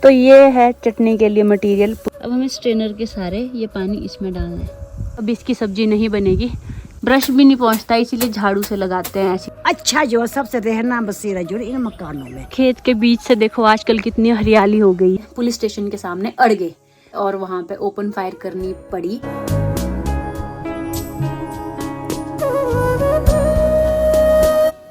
तो ये है चटनी के लिए मटेरियल। अब हमें स्ट्रेनर के सारे ये पानी इसमें डालना है। अब इसकी सब्जी नहीं बनेगी, ब्रश भी नहीं पहुंचता, इसीलिए झाड़ू से लगाते हैं ऐसे। अच्छा जो सबसे रहना बसेरा जो इन मकानों में। खेत के बीच से देखो आजकल कितनी हरियाली हो गई है। पुलिस स्टेशन के सामने अड़ गए और वहां पे ओपन फायर करनी पड़ी।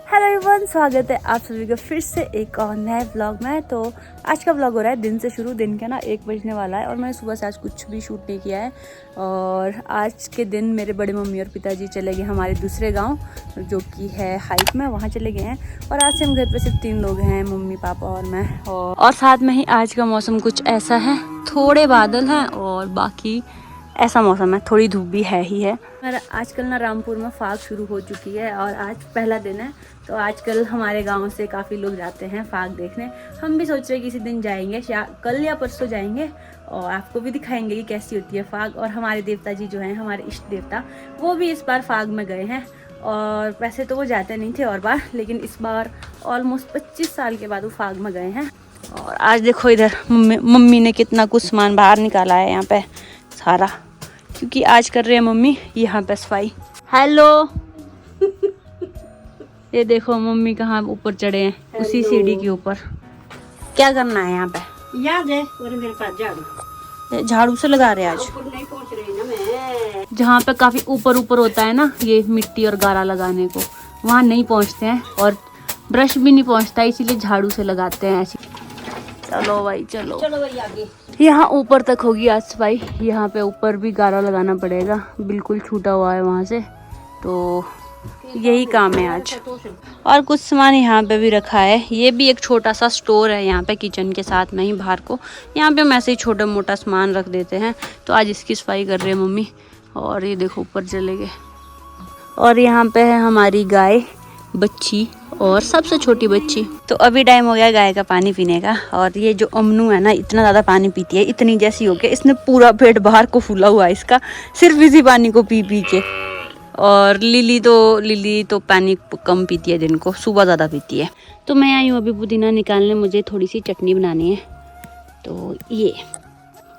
हेलो एवरीवन, स्वागत है आप सभी का फिर से एक और नए व्लॉग में। तो आज का व्लॉग हो रहा है दिन से शुरू। दिन के ना 1 बजने वाला है और मैंने सुबह से आज कुछ भी शूट नहीं किया है। और आज के दिन मेरे बड़े मम्मी और पिताजी चले गए हमारे दूसरे गांव जो कि है हाइट में, वहाँ चले गए हैं। और आज से हम घर पे सिर्फ 3 लोग हैं, मम्मी पापा और मैं। और साथ में ही आज का मौसम कुछ ऐसा है, थोड़े बादल हैं और बाकी ऐसा मौसम है, थोड़ी धूप भी है ही है। मेरा आजकल ना रामपुर में फाग शुरू हो चुकी है और आज पहला दिन है। तो आजकल हमारे गांव से काफ़ी लोग जाते हैं फाग देखने। हम भी सोच रहे हैं किसी दिन जाएंगे, कल या परसों जाएंगे और आपको भी दिखाएंगे कि कैसी होती है फाग। और हमारे देवता जी जो हैं, हमारे इष्ट देवता, वो भी इस बार फाग में गए हैं। और वैसे तो वो जाते नहीं थे और बार, लेकिन इस बार ऑलमोस्ट 25 साल के बाद वो फाग में गए हैं। और आज देखो इधर मम्मी ने कितना कुछ सामान बाहर निकाला है यहाँ पे सारा, क्योंकि आज कर रहे हैं मम्मी यहाँ पे सफाई। हेलो ये देखो मम्मी कहाँ ऊपर चढ़े हैं, उसी सीढ़ी के ऊपर। क्या करना है यहाँ पे? याद है और मेरे पास झाड़ू झाड़ू से लगा रहे हैं आज। नहीं पहुंच रही ना मैं। जहाँ पे काफी ऊपर ऊपर होता है ना ये मिट्टी और गारा लगाने को, वहाँ नहीं पहुँचते हैं और ब्रश भी नहीं पहुँचता, इसीलिए झाड़ू से लगाते हैं ऐसे। चलो भाई चलो भाई आगे। यहाँ ऊपर तक होगी आज सफाई। यहाँ पे ऊपर भी गारा लगाना पड़ेगा, बिल्कुल छूटा हुआ है वहाँ से। तो यही काम है आज। और कुछ सामान यहाँ पे भी रखा है। ये भी एक छोटा सा स्टोर है यहाँ पे किचन के साथ में ही बाहर को। यहाँ पे हम ऐसे ही छोटा मोटा सामान रख देते हैं। तो आज इसकी सफाई कर रहे हैं मम्मी। और ये देखो ऊपर चले गए। और यहाँ पे है हमारी गाय बच्ची और सबसे छोटी बच्ची। तो अभी टाइम हो गया गाय का पानी पीने का। और ये जो अमनू है ना, इतना ज़्यादा पानी पीती है, इतनी जैसी हो गया, इसने पूरा पेट बाहर को फूला हुआ है इसका, सिर्फ इसी पानी को पी पी के। और लिली तो पानी कम पीती है, दिन को सुबह ज़्यादा पीती है। तो मैं आई हूँ अभी पुदीना निकालने, मुझे थोड़ी सी चटनी बनानी है। तो ये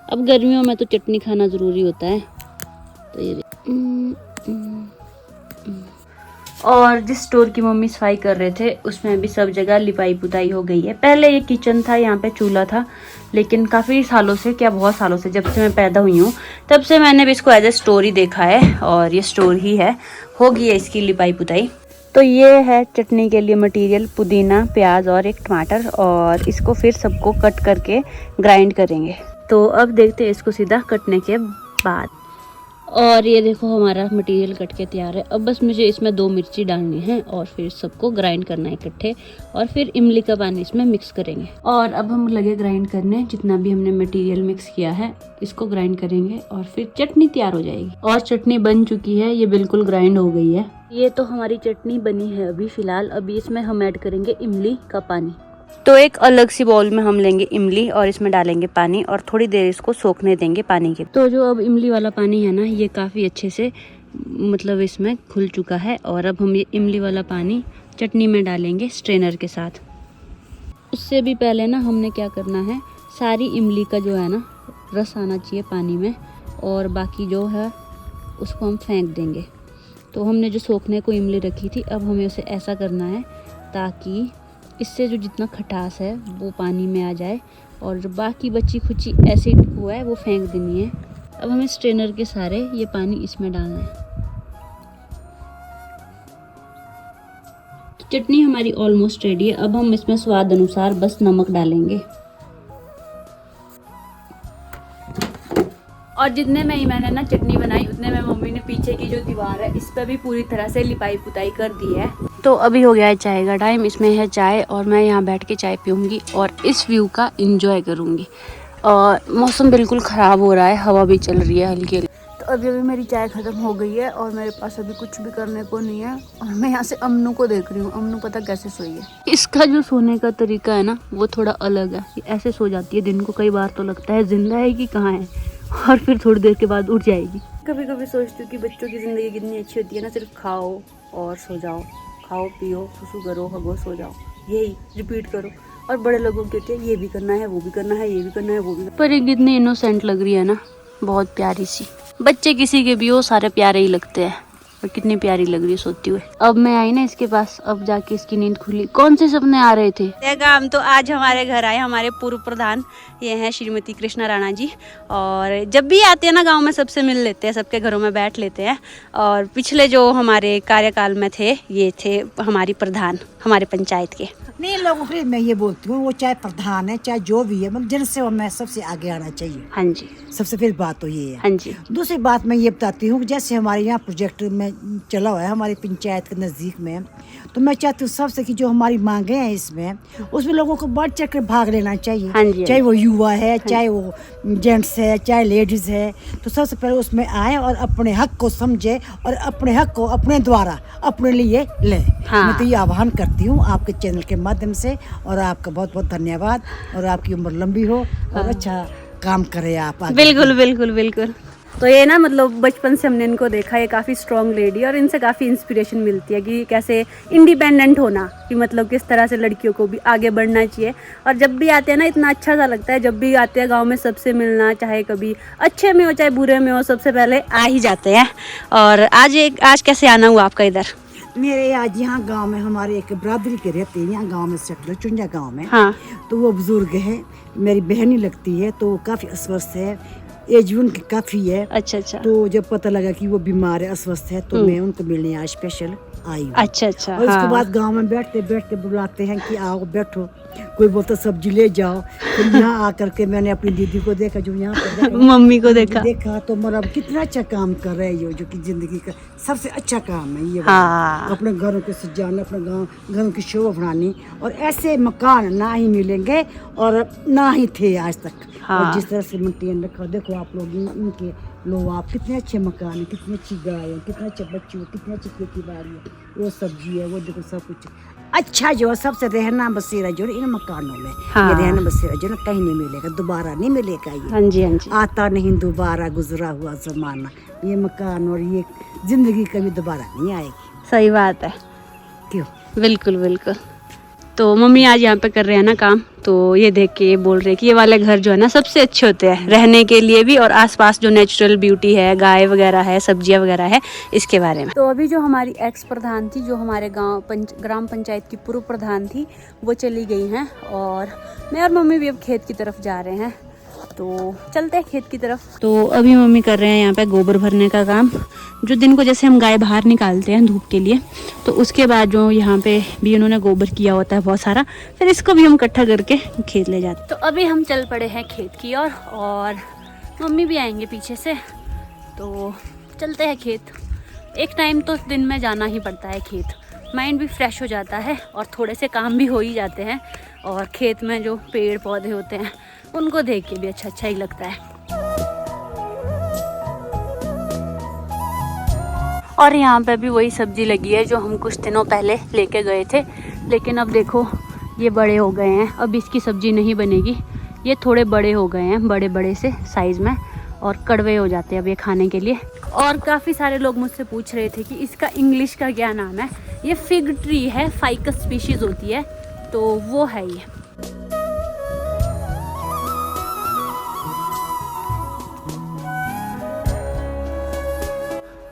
अब गर्मियों में तो चटनी खाना ज़रूरी होता है। तो ये और जिस स्टोर की मम्मी सफाई कर रहे थे उसमें भी सब जगह लिपाई पुताई हो गई है। पहले ये किचन था, यहाँ पे चूल्हा था, लेकिन काफ़ी सालों से, क्या बहुत सालों से, जब से मैं पैदा हुई हूँ तब से मैंने भी इसको एज ए स्टोर ही देखा है। और ये स्टोर ही है, हो गई है इसकी लिपाई पुताई। तो ये है चटनी के लिए मटेरियल, पुदीना, प्याज और एक टमाटर। और इसको फिर सबको कट करके ग्राइंड करेंगे। तो अब देखते हैं इसको सीधा कटने के बाद। और ये देखो हमारा मटेरियल कट के तैयार है। अब बस मुझे इसमें 2 मिर्ची डालनी है और फिर सबको ग्राइंड करना है इकट्ठे। और फिर इमली का पानी इसमें मिक्स करेंगे। और अब हम लगे ग्राइंड करने, जितना भी हमने मटेरियल मिक्स किया है इसको ग्राइंड करेंगे और फिर चटनी तैयार हो जाएगी। और चटनी बन चुकी है, ये बिल्कुल ग्राइंड हो गई है। ये तो हमारी चटनी बनी है अभी फिलहाल। अभी इसमें हम ऐड करेंगे इमली का पानी। तो एक अलग सी बाउल में हम लेंगे इमली और इसमें डालेंगे पानी और थोड़ी देर इसको सोखने देंगे पानी के। तो जो अब इमली वाला पानी है ना, ये काफ़ी अच्छे से मतलब इसमें घुल चुका है। और अब हम ये इमली वाला पानी चटनी में डालेंगे स्ट्रेनर के साथ। उससे भी पहले ना हमने क्या करना है, सारी इमली का जो है ना रस आना चाहिए पानी में, और बाकी जो है उसको हम फेंक देंगे। तो हमने जो सोखने को इमली रखी थी, अब हमें उसे ऐसा करना है ताकि इससे जो जितना खटास है वो पानी में आ जाए। और जो बाकी बची खुची एसिड हुआ है वो फेंक देनी है। अब हमें स्ट्रेनर के सारे ये पानी इसमें डालना है। तो चटनी हमारी ऑलमोस्ट रेडी है। अब हम इसमें स्वाद अनुसार बस नमक डालेंगे। और जितने में ही मैंने ना चटनी बनाई, उतने में मम्मी ने पीछे की जो दीवार है इस पर भी पूरी तरह से लिपाई पुताई कर दी है। तो अभी हो गया है चाय का टाइम। इसमें है चाय और मैं यहाँ बैठ के चाय पीऊँगी और इस व्यू का एंजॉय करूँगी। और मौसम बिल्कुल ख़राब हो रहा है, हवा भी चल रही है हल्की हल्की। तो अभी मेरी चाय ख़त्म हो गई है और मेरे पास अभी कुछ भी करने को नहीं है। और मैं यहाँ से अमनू को देख रही हूँ। अमनू पता कैसे सोई है। इसका जो सोने का तरीका है ना वो थोड़ा अलग है। ऐसे सो जाती है दिन को, कई बार तो लगता है जिंदा है कि कहाँ है, और फिर थोड़ी देर के बाद उठ जाएगी। कभी कभी सोचती हूँ कि बच्चों की ज़िंदगी कितनी अच्छी होती है ना, सिर्फ खाओ और सो जाओ, खाओ पियो सुसु करो हगो सो जाओ, यही रिपीट करो। और बड़े लोगों की होती है ये भी करना है, वो भी करना है, ये भी करना है, वो भी। पर एक कितनी इनोसेंट लग रही है ना, बहुत प्यारी सी। बच्चे किसी के भी हो सारे प्यारे ही लगते हैं। और कितनी प्यारी लग रही है सोती हुए। अब मैं आई ना इसके पास, अब जाके इसकी नींद खुली। कौन से सपने आ रहे थे? हम तो आज हमारे घर आए हमारे पूर्व प्रधान, ये हैं श्रीमती कृष्णा राणा जी। और जब भी आते हैं ना गांव में सबसे मिल लेते हैं, सबके घरों में बैठ लेते हैं। और पिछले जो हमारे कार्यकाल में थे, ये थे हमारी प्रधान हमारे पंचायत के। नहीं, लोगों के लिए मैं ये बोलती हूँ, वो चाहे प्रधान है चाहे जो भी है, मतलब जनसेवा में सबसे आगे आना चाहिए। हाँ जी, सबसे फिर बात तो ये है। हाँ जी। दूसरी बात मैं ये बताती हूँ, जैसे हमारे यहाँ प्रोजेक्ट में चला हुआ है हमारी पंचायत के नज़दीक में, तो मैं चाहती हूँ सबसे कि जो हमारी मांगे हैं इसमें, उसमें लोगों को बढ़ चढ़ कर भाग लेना चाहिए। हाँ जी, चाहे वो युवा है, चाहे वो जेंट्स है, चाहे लेडीज़ है, तो सबसे पहले उसमें आए और अपने हक को समझे और अपने हक को अपने द्वारा अपने लिए ले। हाँ। मैं तो ये आह्वान करती हूँ आपके चैनल के माध्यम से, और आपका बहुत बहुत धन्यवाद, और आपकी उम्र लंबी हो और अच्छा काम करे आप आगे। बिल्कुल बिल्कुल बिल्कुल। तो ये ना मतलब बचपन से हमने इनको देखा, ये काफ़ी स्ट्रॉन्ग लेडी, और इनसे काफ़ी इंस्पिरेशन मिलती है कि कैसे इंडिपेंडेंट होना, कि मतलब किस तरह से लड़कियों को भी आगे बढ़ना चाहिए। और जब भी आते हैं ना इतना अच्छा सा लगता है, जब भी आते हैं गांव में सबसे मिलना, चाहे कभी अच्छे में हो चाहे बुरे में हो, सबसे पहले आ ही जाते हैं। और आज कैसे आना हुआ आपका इधर? मेरे आज यहाँ गांव में हमारे एक बरादरी के रहते हैं, यहाँ गांव में सेटल चुंजा गांव में। हाँ। तो वो बुजुर्ग है, मेरी बहनी लगती है, तो काफ़ी अस्वस्थ है, एज उनकी काफ़ी है। अच्छा अच्छा। तो जब पता लगा कि वो बीमार है, अस्वस्थ है, तो मैं उनको मिलने आज स्पेशल आई हूँ। अच्छा अच्छा। और उसके हाँ। बाद गांव में बैठते बैठते बुलाते हैं कि आओ बैठो, कोई बोलता सब्जी ले जाओ। फिर यहाँ आकर के मैंने अपनी दीदी को देखा, जो यहाँ पर मम्मी को देखा तो मतलब कितना अच्छा काम कर रहे हो, जो कि जिंदगी का सबसे अच्छा काम है ये। हाँ। अपने घरों को सजाना, अपने घरों की शोभा बढ़ानी, और ऐसे मकान ना ही मिलेंगे और ना ही थे आज तक। हाँ। और जिस तरह से मेंटेन रखा, देखो आप लोग इनके लो, आप कितने अच्छे मकान है, कितनी अच्छी गाय है, कितने अच्छे बच्चे हो, कितनी अच्छी खेती बाड़ी है, वो सब्जी है, वो देखो सब कुछ अच्छा जो है। सबसे रहना बसेरा जो है इन मकानों में। हाँ। ये रहना बसेरा जो है कहीं नहीं मिलेगा, दोबारा नहीं मिलेगा ये। हाँ जी, हाँ जी। आता नहीं दोबारा गुजरा हुआ जमाना, ये मकान और ये जिंदगी कभी दोबारा नहीं आएगी। सही बात है। क्यों? बिल्कुल बिल्कुल। तो मम्मी आज यहाँ पे कर रहे हैं ना काम, तो ये देख के ये बोल रहे हैं कि ये वाले घर जो है ना सबसे अच्छे होते हैं रहने के लिए भी, और आसपास जो नेचुरल ब्यूटी है, गाय वगैरह है, सब्जियाँ वगैरह है, इसके बारे में। तो अभी जो हमारी एक्स प्रधान थी, जो हमारे ग्राम पंचायत की पूर्व प्रधान थी, वो चली गई हैं, और मैं और मम्मी भी अब खेत की तरफ जा रहे हैं। तो चलते हैं खेत की तरफ। तो अभी मम्मी कर रहे हैं यहाँ पे गोबर भरने का काम, जो दिन को जैसे हम गाय बाहर निकालते हैं धूप के लिए, तो उसके बाद जो यहाँ पे भी उन्होंने गोबर किया होता है बहुत सारा, फिर इसको भी हम इकट्ठा करके खेत ले जाते हैं। तो अभी हम चल पड़े हैं खेत की ओर, और मम्मी भी आएंगे पीछे से, तो चलते हैं खेत। एक टाइम तो दिन में जाना ही पड़ता है खेत, माइंड भी फ्रेश हो जाता है और थोड़े से काम भी हो ही जाते हैं, और खेत में जो पेड़ पौधे होते हैं उनको देख के भी अच्छा ही लगता है। और यहाँ पे भी वही सब्जी लगी है जो हम कुछ दिनों पहले लेके गए थे, लेकिन अब देखो ये बड़े हो गए हैं, अब इसकी सब्जी नहीं बनेगी। ये थोड़े बड़े हो गए हैं, बड़े बड़े से साइज़ में, और कड़वे हो जाते हैं अब ये खाने के लिए। और काफ़ी सारे लोग मुझसे पूछ रहे थे कि इसका इंग्लिश का क्या नाम है। ये फिग ट्री है, फाइकस स्पीशीज़ होती है, तो वो है ये।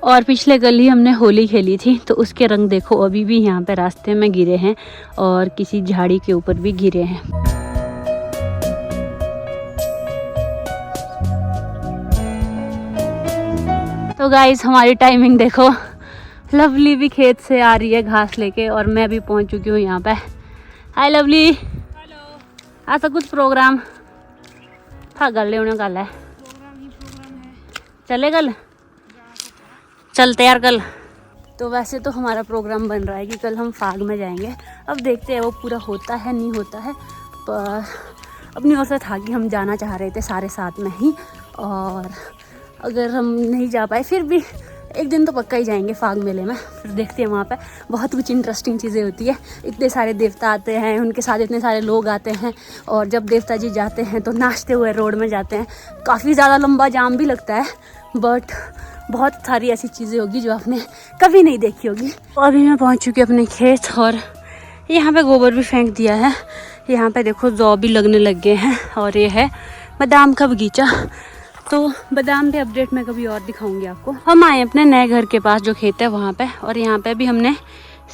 और पिछले कल ही हमने होली खेली थी, तो उसके रंग देखो अभी भी यहाँ पे रास्ते में गिरे हैं, और किसी झाड़ी के ऊपर भी गिरे हैं। तो गाइस हमारी टाइमिंग देखो, लवली भी खेत से आ रही है घास लेके, और मैं भी पहुँच चुकी हूँ यहाँ पे। हाय लवली। हेलो। ऐसा कुछ प्रोग्राम था गल लेने कल है, चले कल चलते यार कल। तो वैसे तो हमारा प्रोग्राम बन रहा है कि कल हम फाग में जाएंगे, अब देखते हैं वो पूरा होता है नहीं होता है, पर अपनी ओर से था कि हम जाना चाह रहे थे सारे साथ में ही, और अगर हम नहीं जा पाए फिर भी एक दिन तो पक्का ही जाएंगे फाग मेले में। फिर देखते हैं, वहाँ पे बहुत कुछ इंटरेस्टिंग चीज़ें होती है, इतने सारे देवता आते हैं, उनके साथ इतने सारे लोग आते हैं, और जब देवता जी जाते हैं तो नाचते हुए रोड में जाते हैं, काफ़ी ज़्यादा लंबा जाम भी लगता है, बट बहुत सारी ऐसी चीज़ें होगी जो आपने कभी नहीं देखी होगी। तो अभी मैं पहुंच चुकी हूँ अपने खेत, और यहाँ पे गोबर भी फेंक दिया है यहाँ पे देखो जौ भी लगने लग गए हैं और ये है बादाम का बगीचा। तो बादाम के अपडेट मैं कभी और दिखाऊंगी आपको। हम आए अपने नए घर के पास जो खेत है वहाँ पे, और यहाँ पे भी हमने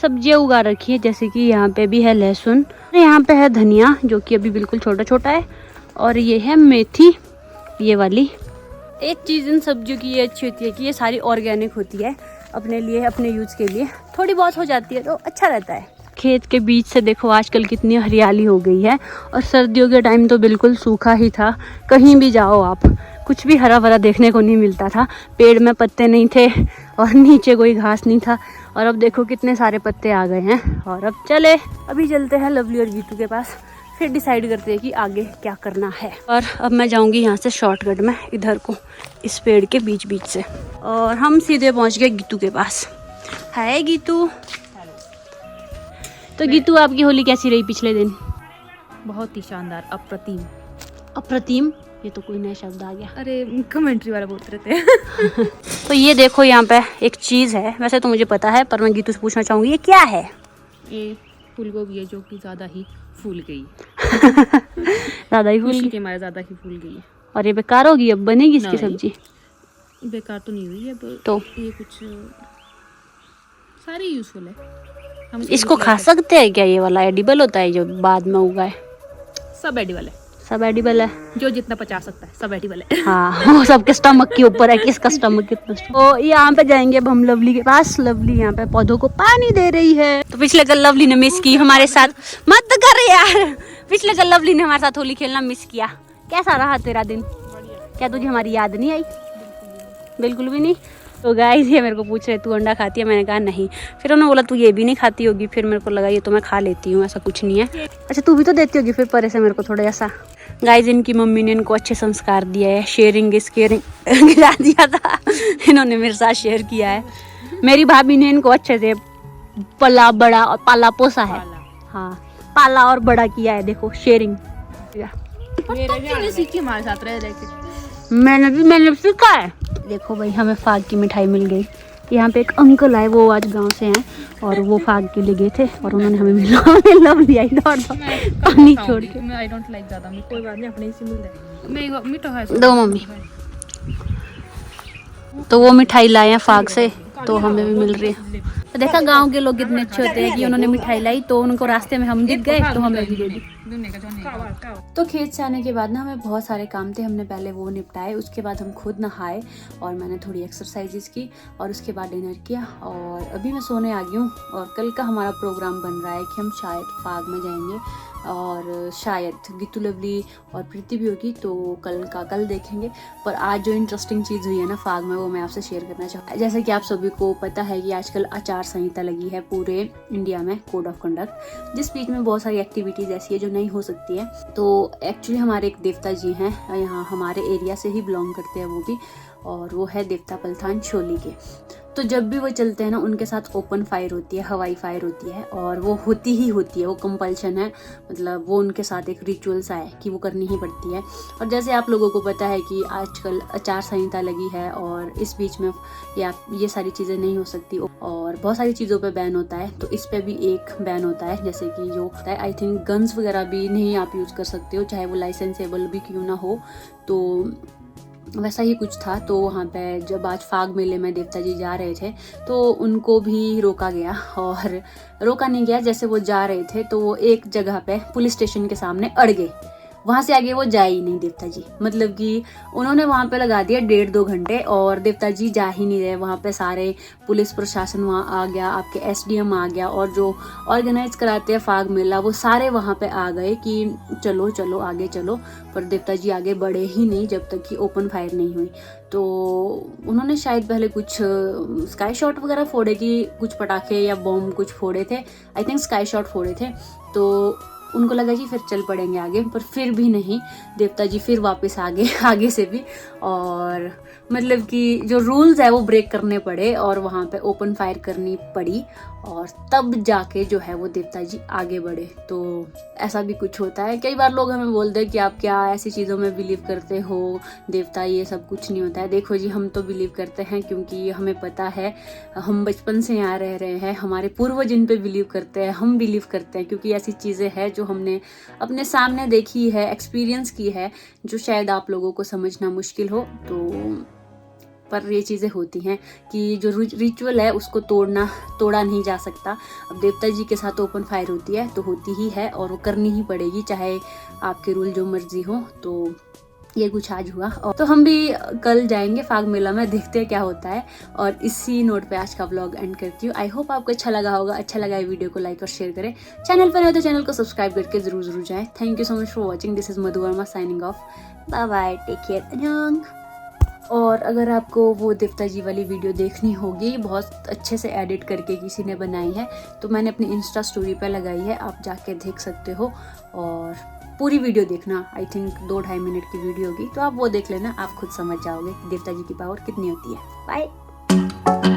सब्जियाँ उगा रखी है, जैसे कि यहाँ पे भी है लहसुन, यहाँ पे है धनिया जो कि अभी बिल्कुल छोटा छोटा है, और ये है मेथी ये वाली। एक चीज़ इन सब्जियों की ये अच्छी होती है कि ये सारी ऑर्गेनिक होती है, अपने लिए अपने यूज़ के लिए थोड़ी बहुत हो जाती है तो अच्छा रहता है। खेत के बीच से देखो आजकल कितनी हरियाली हो गई है, और सर्दियों के टाइम तो बिल्कुल सूखा ही था। कहीं भी जाओ आप कुछ भी हरा भरा देखने को नहीं मिलता था, पेड़ में पत्ते नहीं थे और नीचे कोई घास नहीं था, और अब देखो कितने सारे पत्ते आ गए हैं। और अब अभी चलते हैं लवली और गीतू के पास, फिर डिसाइड करते हैं कि आगे क्या करना है। और अब मैं जाऊंगी यहाँ से शॉर्टकट में इधर को, इस पेड़ के बीच बीच से, और हम सीधे पहुँच गए गीतू के पास। हाय गीतू। तो गीतू आपकी होली कैसी रही पिछले दिन? बहुत ही शानदार, अप्रतिम। अप्रतिम, ये तो कोई नया शब्द आ गया। अरे कमेंट्री वाला बोलते रहते हैं। तो ये देखो यहाँ पे एक चीज़ है, वैसे तो मुझे पता है पर मैं गीतू से पूछना चाहूँगी ये क्या है? ये फूल गोभी है जो कि ज़्यादा ही फूल गई। ज़्यादा ही फूल के हमारे ज़्यादा ही फूल गई है। और ये बेकार होगी, अब बनेगी इसकी सब्जी? बेकार तो नहीं हुई अब तो ये कुछ सारी यूजफुल है। हम इसको खा सकते हैं क्या? ये वाला एडिबल होता है जो बाद में उगा है? सब एडिबल है, सब एडिबल है, जो जितना पचा सकता है सब एडिबल है। हाँ वो सबके स्टमक के ऊपर है, किसका स्टमक कितना। तो यहाँ पे जाएंगे अब हम लवली के पास। लवली यहाँ पे पौधों को पानी दे रही है। तो पिछले कल लवली ने मिस की हमारे साथ, मत कर यार, पिछले कल लवली ने हमारे साथ होली खेलना मिस किया। कैसा रहा तेरा दिन? क्या तुझे हमारी याद नहीं आई? बिल्कुल भी नहीं। तो गाइस ये मेरे को पूछ रहे तू अंडा खाती है, मैंने कहा नहीं। फिर उन्होंने बोला तू ये भी नहीं खाती होगी, फिर मेरे को लगा ये तो मैं खा लेती हूँ, ऐसा कुछ नहीं है। अच्छा तू भी तो देती होगी फिर परे से मेरे को थोड़ा ऐसा। गाइस इनकी मम्मी ने इनको अच्छे संस्कार दिया है, शेयरिंग इज केयरिंग गिरा दिया था, इन्होंने मेरे साथ शेयर किया है। मेरी भाभी ने इनको अच्छे से पला बड़ा और पाला पोसा है। हाँ पाला और बड़ा किया है, देखो शेयरिंग। सीखी हमारे साथ रह के। मैंने सीखा है। देखो भाई हमें फाग की मिठाई मिल गई। यहाँ पे एक अंकल आए, वो आज गांव से हैं और वो फाग के लिए गए थे और उन्होंने हमें लव लिया पानी छोड़ के। मैं आई डोंट लाइक ज्यादा, कोई बात नहीं, अपने ही से मिल जाएगी। मैं मीठा है दो मम्मी। तो वो मिठाई लाए हैं फाग से, तो हमें भी मिल रही है। तो देखा गांव के लोग कितने अच्छे होते हैं कि उन्होंने मिठाई लाई तो उनको रास्ते में हम दिख गए तो हमें भी दे दी। तो खेत से आने के बाद ना हमें बहुत सारे काम थे, हमने पहले वो निपटाए, उसके बाद हम खुद नहाए और मैंने थोड़ी एक्सरसाइजेस की और उसके बाद डिनर किया और अभी मैं सोने आ गई हूँ। और कल का हमारा प्रोग्राम बन रहा है कि हम शायद फाग में जाएंगे और शायद गीतू लवली और प्रीति भी होगी, तो कल देखेंगे। पर आज जो इंटरेस्टिंग चीज़ हुई है ना फाग में, वो मैं आपसे शेयर करना चाहूँ। जैसे कि आप सभी को पता है कि आजकल आचार संहिता लगी है पूरे इंडिया में, कोड ऑफ कंडक्ट, जिस बीच में बहुत सारी एक्टिविटीज़ ऐसी है जो नहीं हो सकती है। तो एक्चुअली हमारे एक देवता जी हैं यहाँ, हमारे एरिया से ही बिलोंग करते हैं वो भी, और वो है देवता पलथान छोली के। तो जब भी वो चलते हैं ना उनके साथ ओपन फायर होती है, हवाई फायर होती है, और वो होती ही होती है, वो कंपल्शन है, मतलब वो उनके साथ एक रिचुअल सा है कि वो करनी ही पड़ती है। और जैसे आप लोगों को पता है कि आजकल आचार संहिता लगी है और इस बीच में ये सारी चीज़ें नहीं हो सकती और बहुत सारी चीज़ों पे बैन होता है, तो इस पे भी एक बैन होता है। जैसे कि जो होता है आई थिंक गन्स वगैरह भी नहीं आप यूज़ कर सकते हो, चाहे वो लाइसेंसेबल भी क्यों ना हो, तो वैसा ही कुछ था। तो वहाँ पे जब आज फाग मेले में देवता जी जा रहे थे तो उनको भी रोका गया, और रोका नहीं गया, जैसे वो जा रहे थे तो वो एक जगह पे पुलिस स्टेशन के सामने अड़ गए, वहाँ से आगे वो जाए ही नहीं देवता जी। मतलब कि उन्होंने वहाँ पे लगा दिया 1.5-2 घंटे और देवता जी जा ही नहीं रहे। वहाँ पे सारे पुलिस प्रशासन वहाँ आ गया, आपके SDM आ गया, और जो ऑर्गेनाइज कराते हैं फाग मेला वो सारे वहाँ पे आ गए कि चलो चलो आगे चलो, पर देवता जी आगे बढ़े ही नहीं जब तक कि ओपन फायर नहीं हुई। तो उन्होंने शायद पहले कुछ स्काई शॉट वगैरह फोड़े कि कुछ पटाखे या बॉम्ब कुछ फोड़े थे, आई थिंक स्काई शॉट फोड़े थे, तो उनको लगा कि फिर चल पड़ेंगे आगे, पर फिर भी नहीं, देवता जी फिर वापस आगे से भी, और मतलब कि जो रूल्स है वो ब्रेक करने पड़े और वहाँ पे ओपन फायर करनी पड़ी। और तब जाके जो है वो देवता जी आगे बढ़े। तो ऐसा भी कुछ होता है। कई बार लोग हमें बोलते हैं कि आप क्या ऐसी चीज़ों में बिलीव करते हो, देवता ये सब कुछ नहीं होता है। देखो जी, हम तो बिलीव करते हैं क्योंकि हमें पता है, हम बचपन से यहाँ रह रहे हैं, हमारे पूर्वज इन पे बिलीव करते हैं, हम बिलीव करते हैं क्योंकि ऐसी चीज़ें हैं जो हमने अपने सामने देखी है, एक्सपीरियंस की है, जो शायद आप लोगों को समझना मुश्किल हो। तो पर ये चीज़ें होती हैं कि जो रिचुअल है उसको तोड़ा नहीं जा सकता। अब देवता जी के साथ ओपन फायर होती है तो होती ही है और वो करनी ही पड़ेगी, चाहे आपके रूल जो मर्जी हो। तो ये कुछ आज हुआ और तो हम भी कल जाएंगे फाग मेला में, देखते हैं क्या होता है। और इसी नोट पे आज का व्लॉग एंड करती हूँ। आई होप आपको अच्छा लगा होगा। अच्छा लगा वीडियो को लाइक और शेयर करें। चैनल पर है तो चैनल को सब्सक्राइब करके जरूर जाएं। Thank you so much for watching. This is Madhu Verma signing off. Bye bye, take care. और अगर आपको वो देवता जी वाली वीडियो देखनी होगी, बहुत अच्छे से एडिट करके किसी ने बनाई है, तो मैंने अपनी इंस्टा स्टोरी पे लगाई है, आप जाके देख सकते हो। और पूरी वीडियो देखना, आई थिंक 2-2.5 मिनट की वीडियो होगी, तो आप वो देख लेना, आप खुद समझ जाओगे कि देवता जी की पावर कितनी होती है। बाय।